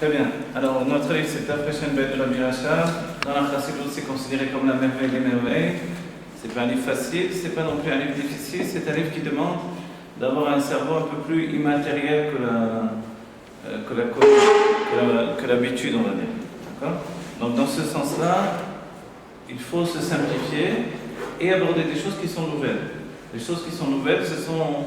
Très bien. Alors, notre livre, c'est Tafreshen Ben de Rabbi Rachab. Dans la Chassidut, c'est considéré comme la merveille des merveilles. C'est pas un livre facile, c'est pas non plus un livre difficile. C'est un livre qui demande d'avoir un cerveau un peu plus immatériel que l'habitude, on va dire. D'accord ? Donc, dans ce sens-là, il faut se simplifier et aborder des choses qui sont nouvelles. Les choses qui sont nouvelles, ce sont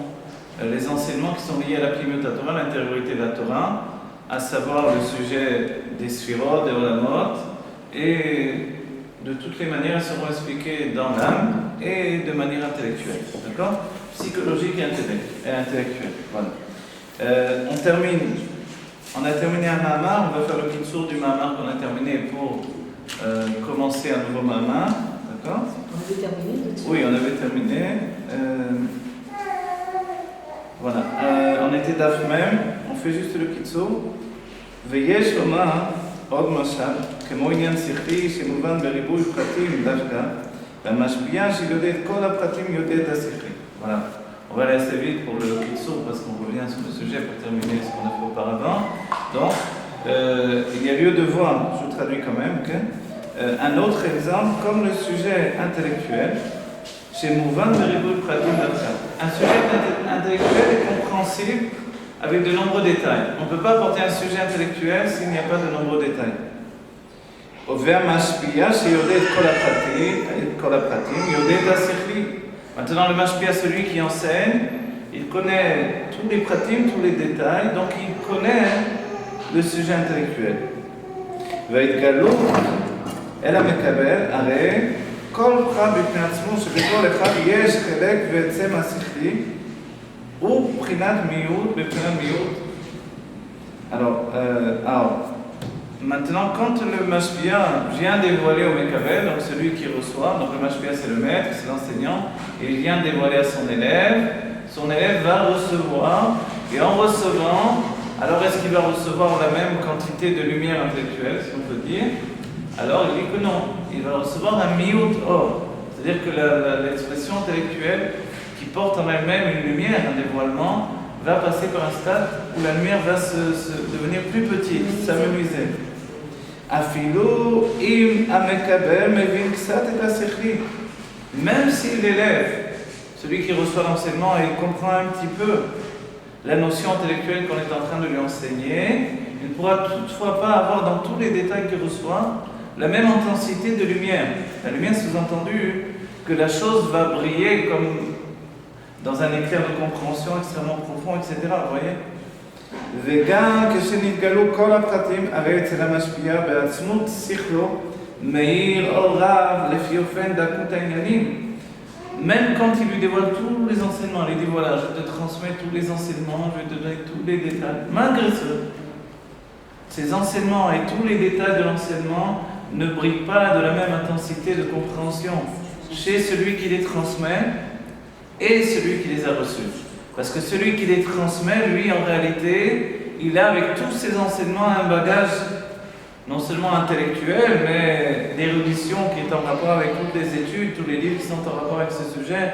les enseignements qui sont liés à la Pnimiut Torah, l'intériorité de la Torah, à savoir le sujet des Sphirot, des Olamot, et de toutes les manières, elles seront expliquées dans l'âme et de manière intellectuelle, d'accord ? Psychologique et intellectuelle. Voilà. On a terminé un Mahamar, on va faire le kitsur du Mahamar qu'on a terminé pour commencer un nouveau Mahamar, d'accord ? On avait terminé tout de suite. Oui, on avait terminé. Voilà, on était d'Af même, on fait juste le kitsur. ויש לומר עוד משל, כמו עניין שכלי שמובן בריבוי פרטים דווקא, והמשפיע שיודע את כל הפרטים יודע את השכלי. Voilà, on va aller assez vite pour le kitsur parce qu'on revient sur le sujet pour terminer ce qu'on a fait auparavant. Donc, il y a lieu de voir, je traduis quand même, un autre exemple comme le sujet intellectuel. Chez Mouvan Beribul Pratim Dafka. Un sujet intellectuel est compréhensible avec de nombreux détails. On ne peut pas apporter un sujet intellectuel s'il n'y a pas de nombreux détails. Maintenant, le mashpia, celui qui enseigne, il connaît tous les pratim, tous les détails, donc il connaît le sujet intellectuel. אלא מקבל, הרי כל פרט בפני עצמו שבכל אחד יש חלק ויצא מהשכלי הוא בחינת מיעוט בבחינת מיעוט. Alors, maintenant, quand le mashpia vient dévoiler au Mekavel, donc celui qui reçoit, donc le mashpia c'est le maître, c'est l'enseignant, et il vient dévoiler à son élève va recevoir, et en recevant, alors est-ce qu'il va recevoir la même quantité de lumière intellectuelle, si on peut dire? Alors il dit que non, il va recevoir un mi'ut or, c'est-à-dire que l'expression intellectuelle qui porte en elle-même une lumière, un dévoilement, va passer par un stade où la lumière va devenir plus petite, s'amenuiser. Afilo im amekabel mevin ksat et asechli. Même si l'élève, celui qui reçoit l'enseignement, il comprend un petit peu la notion intellectuelle qu'on est en train de lui enseigner, il ne pourra toutefois pas avoir dans tous les détails qu'il reçoit la même intensité de lumière. La lumière, sous-entendu que la chose va briller comme dans un éclair de compréhension extrêmement profond, etc. Vous voyez? וגם כשנתגלו כל הפרטים, הרי אצל המשפיע בעצמות שכלו מאיר אור רב לפי אופן דקות העניינים. Même quand il lui dévoile tous les enseignements, il lui dit voilà, je te transmets tous les enseignements, je vais te donner tous les détails. Malgré cela, ces enseignements et tous les détails de l'enseignement ne brillent pas de la même intensité de compréhension chez celui qui les transmet et celui qui les a reçus. Parce que celui qui les transmet, lui, en réalité, il a avec tous ces enseignements un bagage non seulement intellectuel, mais d'érudition qui est en rapport avec toutes les études, tous les livres qui sont en rapport avec ce sujet,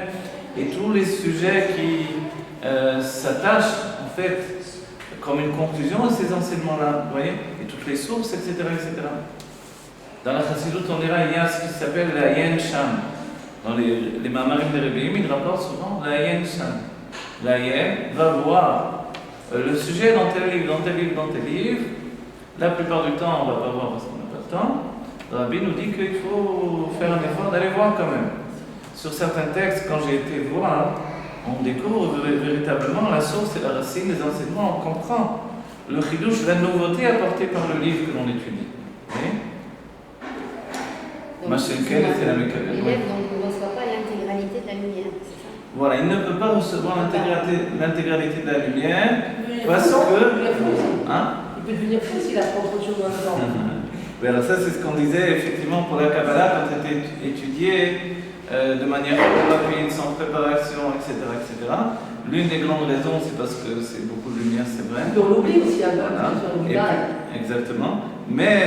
et tous les sujets qui s'attachent, en fait, comme une conclusion à ces enseignements-là, vous voyez, et toutes les sources, etc., etc. Dans la Chassidut, on dira, il y a ce qui s'appelle la Yen Sham. Dans les Mamarim de Rebbeim, ils rapportent souvent la Yen Sham. La Yen va voir le sujet dans tel livre, dans tel livre, dans tel livre. La plupart du temps, on ne va pas voir parce qu'on n'a pas le temps. Le Rabbi nous dit qu'il faut faire un effort d'aller voir quand même. Sur certains textes, quand j'ai été voir, on découvre véritablement la source et la racine des enseignements, on comprend le chidouche, la nouveauté apportée par le livre que l'on étudie. L'élève ne reçoit pas l'intégralité de la lumière, c'est ça? Voilà, il ne peut pas recevoir l'intégralité de la lumière parce que... Hein? Il peut devenir fou s'il apprend trop de choses dans le temps. Oui, alors ça c'est ce qu'on disait effectivement pour la Kabbalah quand elle était étudiée de manière rapide, sans préparation, etc., etc. L'une des grandes raisons, c'est parce que c'est beaucoup de lumière, c'est vrai. On l'oublie aussi un peu, exactement. Mais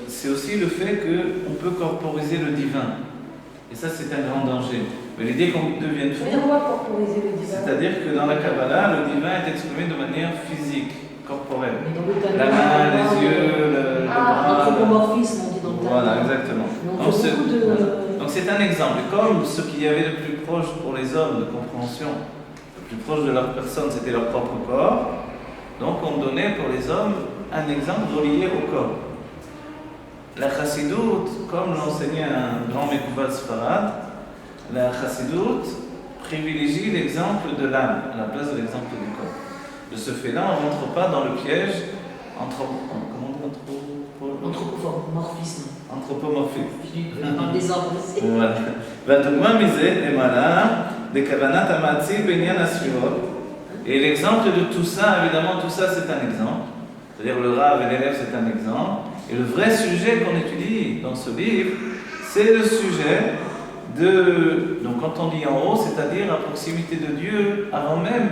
c'est aussi le fait qu'on peut corporiser le divin. Et ça, c'est un grand danger. Mais l'idée qu'on devienne fou, c'est-à-dire que dans la Kabbalah, le divin est exprimé de manière physique, corporelle. La main, Voilà, exactement. Donc, Donc c'est un exemple. Et comme ce qu'il y avait de plus proche pour les hommes de compréhension, le plus proche de leur personne, c'était leur propre corps, donc on donnait pour les hommes un exemple relié au corps. La chassidoute, comme l'enseignait un grand Mekouba Sfarad, la chassidoute privilégie l'exemple de l'âme à la place de l'exemple du corps. De ce fait-là, on ne rentre pas dans le piège anthropomorphisme. Anthropomorphisme. Dans des ordres aussi. Voilà. והדוגמה מזה, למעלה, בכוונת המעציל בעניין הספירות. Et l'exemple de tout ça, évidemment, tout ça c'est un exemple. C'est-à-dire le Rav et l'élève c'est un exemple. Et le vrai sujet qu'on étudie dans ce livre, c'est le sujet de... Donc quand on dit en haut, c'est-à-dire à proximité de Dieu, avant même,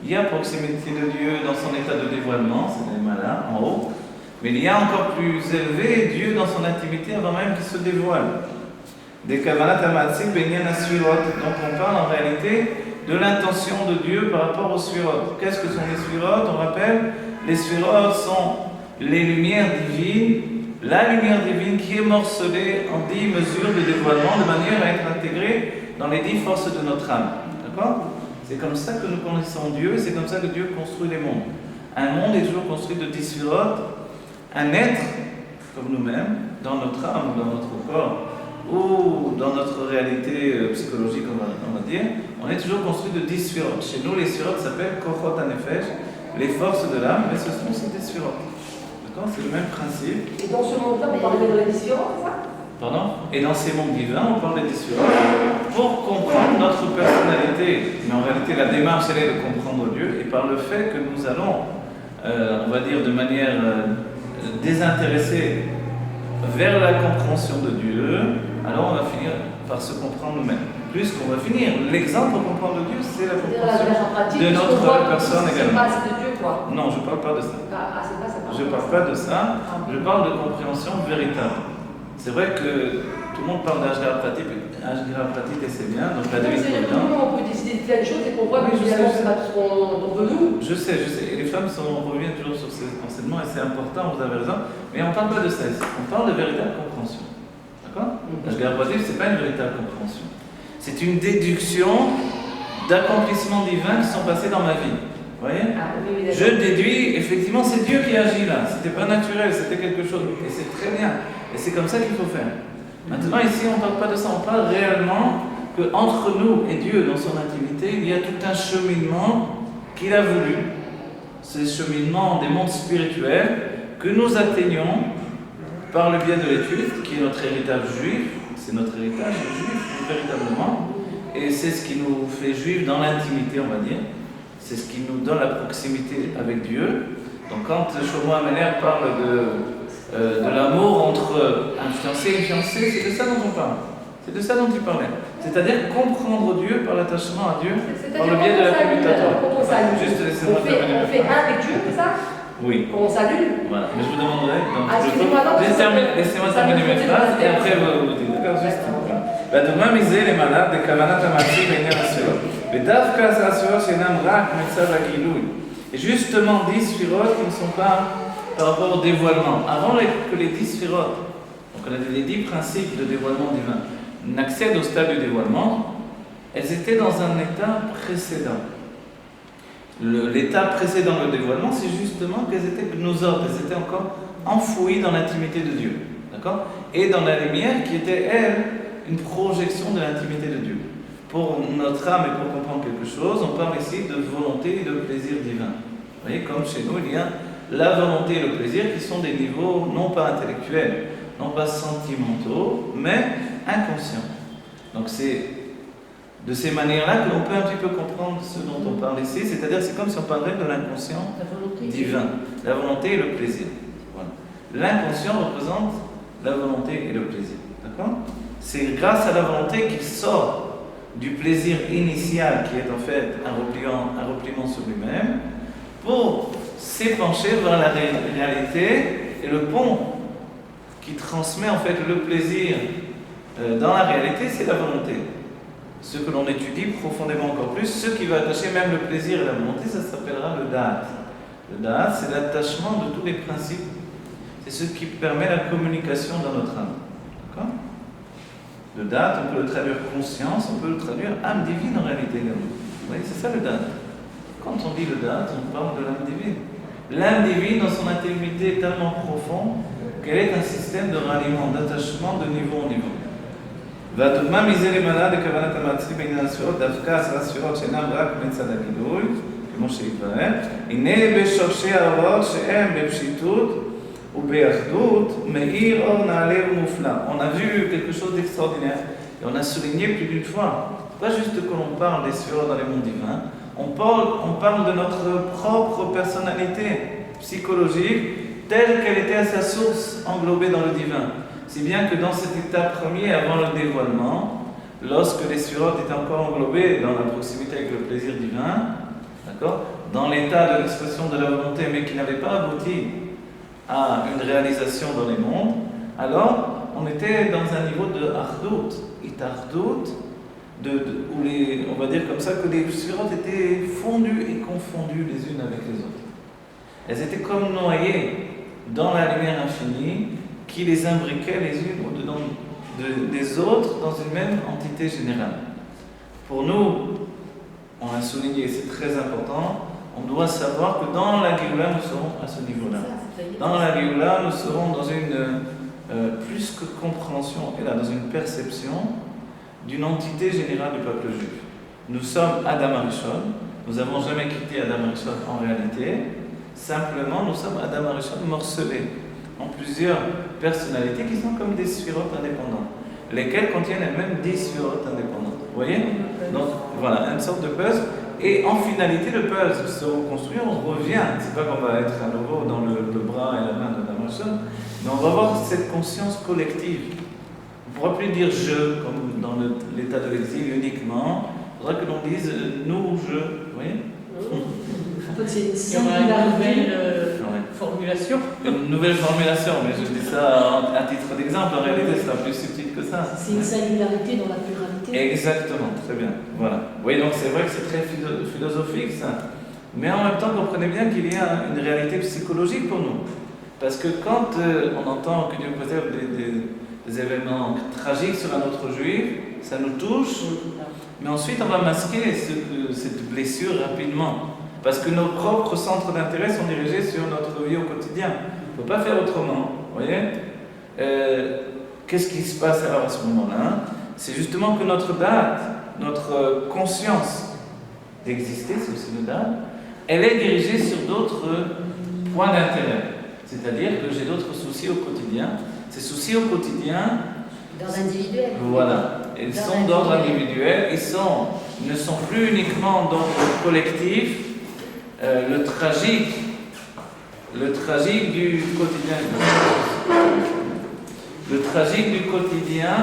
il y a proximité de Dieu dans son état de dévoilement, c'est là, en haut. Mais il y a encore plus élevé Dieu dans son intimité avant même qu'il se dévoile. Des kavanat amatzik benyan asfirot. Donc on parle en réalité de l'intention de Dieu par rapport aux sphirot. Qu'est-ce que sont les sphirot? On rappelle, les sphirot sont les lumières divines, la lumière divine qui est morcelée en 10 mesures de dévoilement de manière à être intégrée dans les 10 forces de notre âme. D'accord? C'est comme ça que nous connaissons Dieu et c'est comme ça que Dieu construit les mondes. Un monde est toujours construit de 10 sphirot. Un être, comme nous-mêmes, dans notre âme, dans notre corps, ou dans notre réalité psychologique, on va dire, on est toujours construit de 10 sphirotes. Chez nous, les sphirotes s'appellent Kochot HaNefesh, les forces de l'âme, mais ce sont aussi des sphirotes. D'accord? C'est le même principe. Et dans ce monde-là, on parle de la 10 sphirotes, c'est ça? Pardon? Et dans ces mondes divins, on parle des 10 sphirotes pour comprendre notre personnalité. Mais en réalité, la démarche, elle est de comprendre Dieu, et par le fait que nous allons, on va dire de manière désintéressée vers la compréhension de Dieu, alors on va finir par se comprendre nous-mêmes. Plus qu'on va finir, l'exemple pour comprendre Dieu, c'est la compréhension de notre personne également. C'est de Dieu, quoi. Non, je ne parle pas de ça. C'est pas ça. Je ne parle pas de ça, je parle de compréhension véritable. C'est vrai que tout le monde parle d'Ashgar Pratit et c'est bien, donc la devise c'est on peut décider de plein de choses et qu'on voit que finalement c'est pas tout ce qu'on veut nous. Je sais, et les femmes reviennent toujours sur ces enseignements et c'est important, vous avez raison, mais on ne parle pas de ça ici, on parle de véritable compréhension. D'accord? Ashgar Pratit, ce n'est pas une véritable compréhension. C'est une déduction d'accomplissements divins qui sont passés dans ma vie. Vous voyez? Je déduis, effectivement, c'est Dieu qui agit là. C'était pas naturel, c'était quelque chose. Et c'est très bien. Et c'est comme ça qu'il faut faire. Maintenant, ici, on ne parle pas de ça. On parle réellement qu'entre nous et Dieu, dans son intimité, il y a tout un cheminement qu'il a voulu. Ces cheminements des mondes spirituels que nous atteignons par le biais de l'étude, qui est notre héritage juif. C'est notre héritage juif, véritablement. Et c'est ce qui nous fait juifs dans l'intimité, on va dire. C'est ce qui nous donne la proximité avec Dieu. Donc quand Shlomo Amener parle de l'amour entre un fiancé et une fiancée, c'est de ça dont on parle. C'est de ça dont il parlait. C'est-à-dire comprendre Dieu par l'attachement à Dieu, par le biais de la commutatoire. Juste laissez-moi terminer. On fait un avec Dieu, c'est ça? Oui. On salue. Voilà. Mais je vous demanderai. Laissez-moi terminer mes phrases et après vous dites. D'accord, juste. והדוגמה מזה למעלה בכוונת המעציל בעניין הספירות. ודווקא זה הספירות שאינם רק מצב הגילוי. Et justement 10 sphirotes qui ne sont pas par rapport au dévoilement. Avant que les 10 sphirotes, donc on a les 10 principes de dévoilement divin, n'accèdent au stade du dévoilement, elles étaient dans un état précédent. L'état précédent le dévoilement, c'est justement qu'elles étaient gnosotes, elles étaient encore enfouies dans l'intimité de Dieu. D'accord? Et dans la lumière qui était, elle, une projection de l'intimité de Dieu. Pour notre âme et pour comprendre quelque chose, on parle ici de volonté et de plaisir divin. Vous voyez, comme chez nous, il y a la volonté et le plaisir qui sont des niveaux non pas intellectuels, non pas sentimentaux, mais inconscients. Donc c'est de ces manières-là que l'on peut un petit peu comprendre ce dont on parle ici, c'est-à-dire c'est comme si on parlait de l'inconscient divin, la volonté et le plaisir. Voilà. L'inconscient représente la volonté et le plaisir. D'accord? C'est grâce à la volonté qu'il sort du plaisir initial qui est en fait un repliement sur lui-même pour s'épancher vers la réalité et le pont qui transmet en fait le plaisir dans la réalité, c'est la volonté. Ce que l'on étudie profondément encore plus, ce qui va attacher même le plaisir et la volonté, ça s'appellera le da'at. Le da'at, c'est l'attachement de tous les principes. C'est ce qui permet la communication dans notre âme. D'accord? Le date, on peut le traduire conscience, on peut le traduire âme divine en réalité. Vous voyez, c'est ça le date. Quand on dit le date, on parle de l'âme divine. L'âme divine, dans son intimité, est tellement profonde qu'elle est un système de ralliement, d'attachement de niveau en niveau. והדוגמה מזה למעלה לכוונת המעצים בעניין הספירות, דווקא 10 ספירות שאינן רק מצד הגילוי, כמו שהתברר, הנה בשורשי האורות שהם בפשיטות ובאחדות, מאיר אור נעלה ומופלא. On a vu quelque chose d'extraordinaire et on a souligné plus d'une fois, pas juste que l'on parle des sphirotes dans les mondes divins, on parle de notre propre personnalité psychologique telle qu'elle était à sa source englobée dans le divin. Si bien que dans cet état premier, avant le dévoilement, lorsque les sphirotes étaient encore englobées dans la proximité avec le plaisir divin, d'accord, dans l'état de l'expression de la volonté, mais qui n'avait pas abouti à une réalisation dans les mondes, alors on était dans un niveau de Ardout, Itardout, où on va dire comme ça que les sphirotes étaient fondues et confondues les unes avec les autres. Elles étaient comme noyées dans la lumière infinie qui les imbriquait les unes au-dedans des autres dans une même entité générale. Pour nous, on a souligné, c'est très important, on doit savoir que dans la Géoula, nous serons à ce niveau-là. Dans la Géoula, nous serons dans une plus que compréhension, et là, dans une perception d'une entité générale du peuple juif. Nous sommes Adam Arishon, nous n'avons jamais quitté Adam Arishon en réalité, simplement nous sommes Adam Arishon morcelés en plusieurs personnalités qui sont comme des sphirotes indépendantes, lesquelles contiennent elles-mêmes 10 sphirotes indépendantes. Vous voyez? Donc voilà, une sorte de puzzle. Et en finalité, le puzzle se reconstruit, on revient. C'est pas qu'on va être à nouveau dans le bras et la main de Adam Arishon, mais on va avoir cette conscience collective. On ne pourra plus dire je, comme dans l'état de l'exil uniquement. Il faudra que l'on dise nous, je. Vous voyez? En fait, c'est une singularité. Formulation. Une nouvelle formulation, mais je dis ça à titre d'exemple. En réalité, c'est plus subtil que ça. C'est une singularité dans la pluralité. Exactement, très bien. Voilà. Oui, donc c'est vrai que c'est très philosophique ça. Mais en même temps, comprenez bien qu'il y a une réalité psychologique pour nous. Parce que quand on entend que Dieu préserve des événements tragiques sur un autre juif, ça nous touche. Mais ensuite, on va masquer cette blessure rapidement. Parce que nos propres centres d'intérêt sont dirigés sur notre vie au quotidien. On ne peut pas faire autrement. Vous voyez? Qu'est-ce qui se passe alors à ce moment-là? C'est justement que notre date, notre conscience d'exister, c'est aussi une date, elle est dirigée sur d'autres points d'intérêt. C'est-à-dire que j'ai d'autres soucis au quotidien. Ces soucis au quotidien... D'ordre individuel. Voilà. Ils sont d'ordre individuel. Ils ne sont plus uniquement d'ordre collectif. Le tragique du quotidien. Le tragique du quotidien,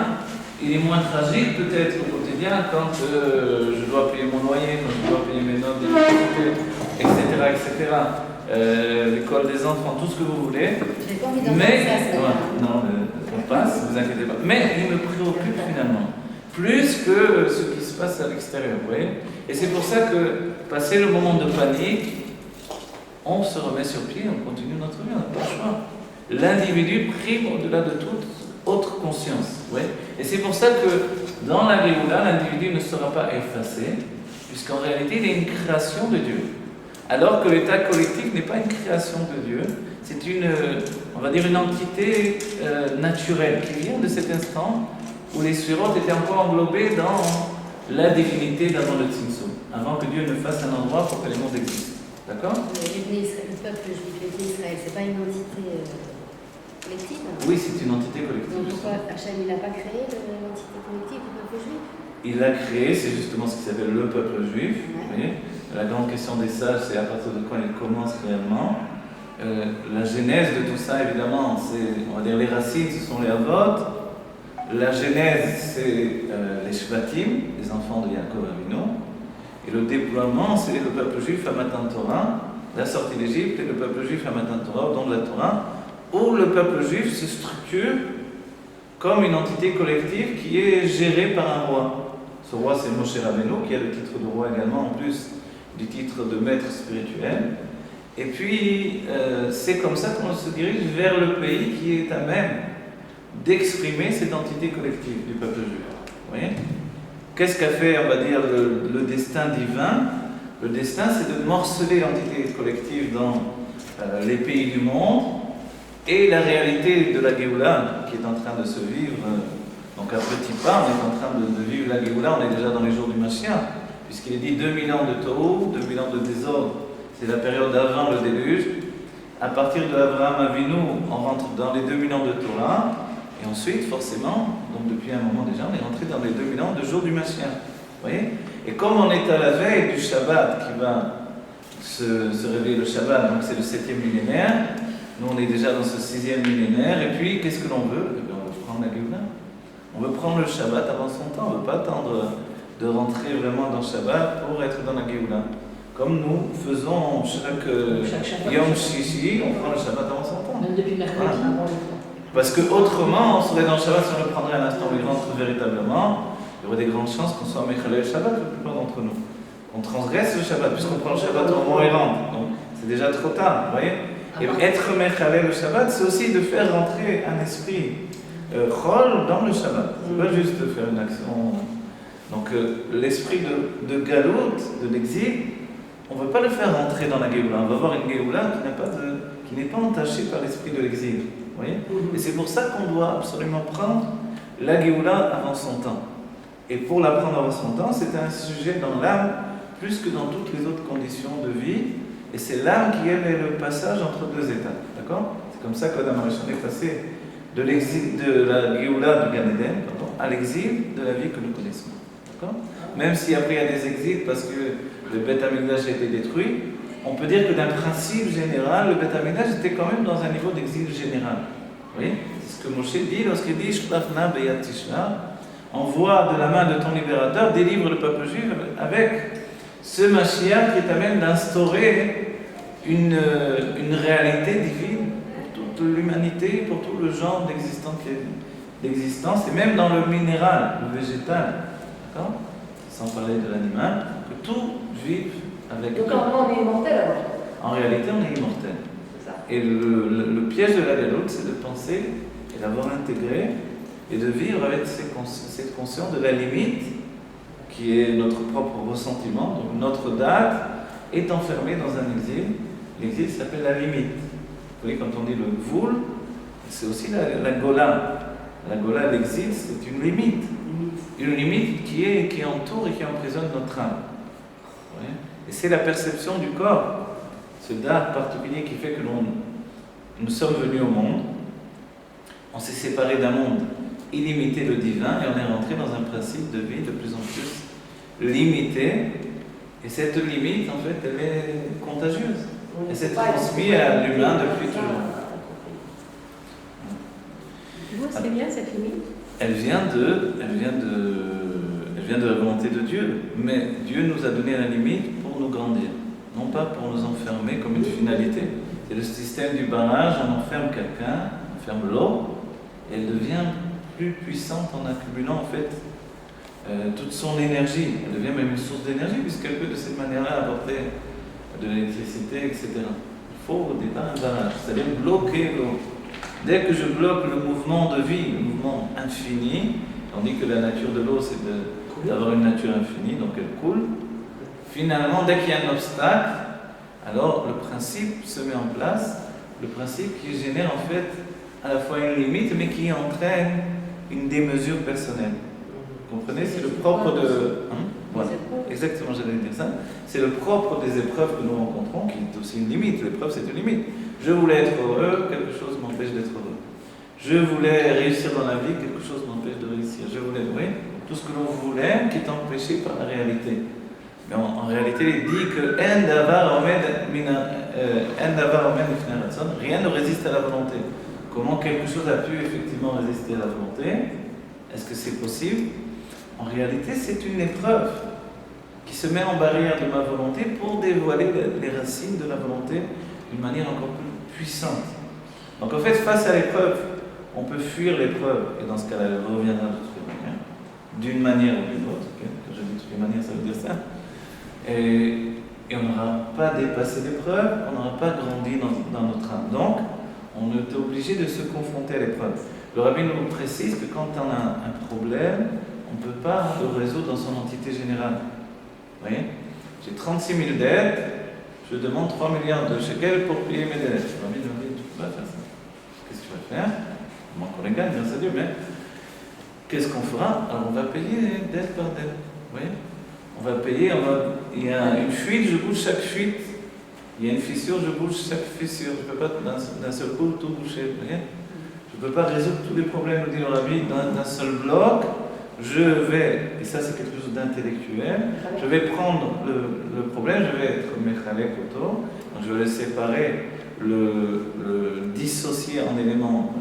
il est moins tragique peut-être au quotidien quand je dois payer mon loyer, quand je dois payer mes notes d'électricité, etc. L'école des enfants, tout ce que vous voulez. J'ai pas envie d'en Mais, faire ça. non, on passe, ne vous inquiétez pas. Mais il me préoccupe finalement, plus que ce qui se passe à l'extérieur, vous voyez. Et c'est pour ça que, passé le moment de panique, on se remet sur pied, on continue notre vie, on n'a pas le choix. L'individu prime au-delà de toute autre conscience. Ouais. Et c'est pour ça que dans la Géoula, l'individu ne sera pas effacé, puisqu'en réalité, il est une création de Dieu. Alors que l'état collectif n'est pas une création de Dieu, c'est on va dire une entité naturelle qui vient de cet instant où les sphirotes étaient encore englobées dans la divinité d'avant le Tzimtzum, avant que Dieu ne fasse un endroit pour que les mondes existent. D'accord? Le peuple juif, l'État Israël, c'est pas une entité collective? Oui, c'est une entité collective. Donc pourquoi Hachem n'a pas créé l'entité collective du peuple juif? Il l'a créé, c'est justement ce qui s'appelle le peuple juif. Vous voyez, la grande question des sages, c'est à partir de quand il commence réellement. La genèse de tout ça, évidemment, c'est, on va dire, les racines, ce sont les Avot. La genèse, c'est les Shvatim, les enfants de Yaakov Avinu. Et le déploiement, c'est le peuple juif à Matan Torah, la sortie d'Égypte, et le peuple juif à Matan Torah, au don de la Torah, où le peuple juif se structure comme une entité collective qui est gérée par un roi. Ce roi, c'est Moshe Rabbeinu, qui a le titre de roi également, en plus du titre de maître spirituel. Et puis, c'est comme ça qu'on se dirige vers le pays qui est à même d'exprimer cette entité collective du peuple juif. Vous voyez? Qu'est-ce qu'a fait, on va dire, le destin divin? Le destin, c'est de morceler l'entité collective dans les pays du monde et la réalité de la Géoula qui est en train de se vivre. Donc à petit pas, on est en train de vivre la Géoula, on est déjà dans les jours du Mashiach, puisqu'il est dit 2000 ans de Tohu, 2000 ans de désordre, c'est la période avant le déluge. À partir de Abraham Avinu, on rentre dans les 2000 ans de Torah, et ensuite, forcément, donc depuis un moment déjà, on est rentré dans les 2000 ans de jour du Mashiach. Vous voyez? Et comme on est à la veille du Shabbat qui va se réveiller le Shabbat, donc c'est le 7e millénaire, nous on est déjà dans ce 6e millénaire, et puis qu'est-ce que l'on veut? Eh bien, on veut prendre la Géoula. On veut prendre le Shabbat avant son temps, on ne veut pas attendre de rentrer vraiment dans le Shabbat pour être dans la Géoula. Comme nous faisons chaque Yom Shishi, on prend le Shabbat avant son temps. Même depuis mercredi, Voilà. avant le temps. Parce qu'autrement, on serait dans le Shabbat si on le prendrait à l'instant où il rentre véritablement. Il y aurait des grandes chances qu'on soit Mechalel le Shabbat, la plupart d'entre nous. On transgresse le Shabbat, puisqu'on prend le Shabbat au moment où il rentre. Donc c'est déjà trop tard, vous voyez. Et être Mechalel le Shabbat, c'est aussi de faire rentrer un esprit Chol dans le Shabbat. C'est pas juste de faire une action. Donc l'esprit de Galout, de l'exil, on ne veut pas le faire rentrer dans la Géoula. On va avoir une Géoula qui n'est pas entachée par l'esprit de l'exil. Vous voyez? Et c'est pour ça qu'on doit absolument prendre la Géoula avant son temps. Et pour la prendre avant son temps, c'est un sujet dans l'âme plus que dans toutes les autres conditions de vie. Et c'est l'âme qui elle, est le passage entre deux états. D'accord? C'est comme ça qu'Adam Arishon est passé de l'exil de la Géoula du Gan Eden, à l'exil de la vie que nous connaissons. D'accord? Même si après il y a des exils parce que le Beth Amikdash a été détruit, on peut dire que d'un principe général, le Beth Amikdash était quand même dans un niveau d'exil général. Vous voyez? C'est ce que Moshe dit lorsqu'il dit Shlachna Beyat Tishna, envoie de la main de ton libérateur, délivre le peuple juif avec ce Mashiach qui t'amène d'instaurer une réalité divine pour toute l'humanité, pour tout le genre d'existence, et même dans le minéral, le végétal, d'accord? Sans parler de l'animal, que tout vive avec... Donc normalement on est immortel alors? En réalité, on est immortel. C'est ça. Et le piège de la galoute, c'est de penser et d'avoir intégré et de vivre avec cette conscience de la limite qui est notre propre ressentiment. Donc notre date est enfermée dans un exil. L'exil s'appelle la limite. Vous voyez, quand on dit le Gvoul, c'est aussi la Gola. La Gola, l'exil, c'est une limite. Une limite qui entoure et qui emprisonne notre âme. Vous voyez? Et c'est la perception du corps, ce date particulier qui fait que nous sommes venus au monde. On s'est séparé d'un monde illimité, le divin, et on est rentré dans un principe de vie de plus en plus limité. Et cette limite, en fait, elle est contagieuse. Elle s'est transmise à l'humain depuis toujours. Tu vois, c'est bien cette limite. Elle vient de la volonté de Dieu. Mais Dieu nous a donné la limite pour nous grandir, non pas pour nous enfermer comme une finalité. C'est le système du barrage, on enferme quelqu'un, on ferme l'eau, et elle devient plus puissante en accumulant en fait toute son énergie. Elle devient même une source d'énergie puisqu'elle peut de cette manière-là apporter de l'électricité, etc. Il faut au départ un barrage, c'est-à-dire bloquer l'eau. Dès que je bloque le mouvement de vie, le mouvement infini, on dit que la nature de l'eau c'est d'avoir une nature infinie, donc elle coule. Finalement, dès qu'il y a un obstacle, alors le principe se met en place, le principe qui génère en fait à la fois une limite, mais qui entraîne une démesure personnelle. Vous comprenez? C'est le propre de... Voilà, exactement, j'allais dire ça. C'est le propre des épreuves que nous rencontrons, qui est aussi une limite. L'épreuve, c'est une limite. Je voulais être heureux, quelque chose m'empêche d'être heureux. Je voulais réussir dans la vie, quelque chose m'empêche de réussir. Je voulais, oui, tout ce que l'on voulait qui est empêché par la réalité. Mais en réalité, il dit que rien ne résiste à la volonté. Comment quelque chose a pu effectivement résister à la volonté? Est-ce que c'est possible? En réalité, c'est une épreuve qui se met en barrière de ma volonté pour dévoiler les racines de la volonté d'une manière encore plus puissante. Donc en fait, face à l'épreuve, on peut fuir l'épreuve, et dans ce cas-là, elle reviendra de toutes les manières, d'une manière ou d'une autre. Okay? Quand je dis de toutes les manières, ça veut dire ça. Et on n'aura pas dépassé l'épreuve, on n'aura pas grandi dans notre âme. Donc, on est obligé de se confronter à l'épreuve. Le rabbin nous précise que quand on a un problème, on ne peut pas le résoudre dans son entité générale. Vous voyez? J'ai 36 000 dettes, je demande 3 milliards de shekels pour payer mes dettes. Le rabbin nous dit, tu ne peux pas faire ça. Qu'est-ce que tu vas faire? Moi qu'on les gagne, grâce à Dieu, mais qu'est-ce qu'on fera? Alors on va payer dette par dette. Vous voyez? On va payer, il y a une fuite, je bouge chaque fuite. Il y a une fissure, je bouge chaque fissure. Je ne peux pas d'un seul coup tout boucher. Vous voyez? Je ne peux pas résoudre tous les problèmes, nous dit le rabbi, d'un seul bloc. Je vais, et ça c'est quelque chose d'intellectuel, je vais prendre le problème, je vais être Mechalek autour, donc je vais le séparer, le dissocier en éléments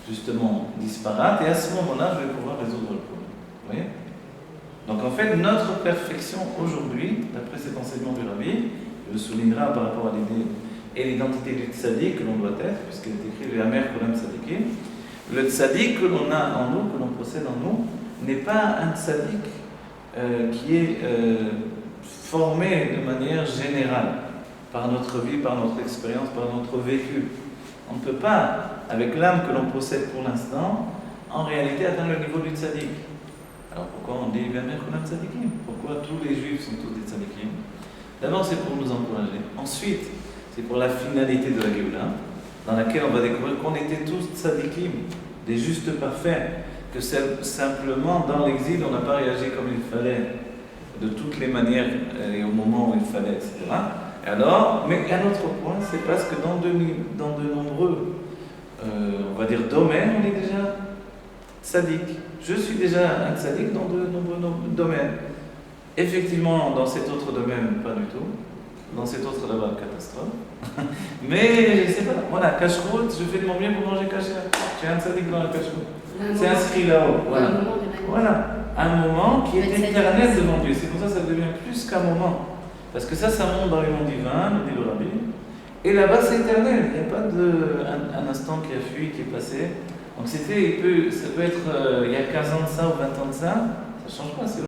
justement disparates, et à ce moment-là, je vais pouvoir résoudre le problème. Vous voyez? Donc en fait, notre perfection aujourd'hui, d'après cet enseignement du rabbi, je le soulignerai par rapport à l'idée et l'identité du tzaddik que l'on doit être, puisqu'il est écrit le Hamer Kolam Tzaddikim, le tzaddik que l'on a en nous, que l'on possède en nous, n'est pas un tzaddik qui est formé de manière générale par notre vie, par notre expérience, par notre vécu. On ne peut pas, avec l'âme que l'on possède pour l'instant, en réalité atteindre le niveau du tzaddik. Alors pourquoi on dit Vamer Kolam Tzaddikim? Pourquoi tous les juifs sont tous des tzaddikim? D'abord c'est pour nous encourager. Ensuite, c'est pour la finalité de la Géoula, dans laquelle on va découvrir qu'on était tous tzaddikim, des justes parfaits, que simplement dans l'exil on n'a pas réagi comme il fallait, de toutes les manières et au moment où il fallait, etc. Et alors, mais un autre point, c'est parce que dans de nombreux, on va dire domaines, on est déjà tzaddik. Je suis déjà un tzaddik dans de nombreux domaines. Effectivement, dans cet autre domaine, pas du tout. Dans cet autre là-bas, catastrophe. Mais je ne sais pas, voilà, cache-route, je fais de mon mieux pour manger cachère. J'ai un tzaddik dans la cache-route. C'est inscrit là-haut. Voilà. Voilà. Un moment qui est éternel devant Dieu. C'est pour ça que ça devient plus qu'un moment. Parce que ça monte dans le monde divin, nous dit le rabbi. Et là-bas, c'est éternel. Il n'y a pas un instant qui a fui, qui est passé. Donc ça peut être il y a 15 ans de ça ou 20 ans de ça, ça ne change pas.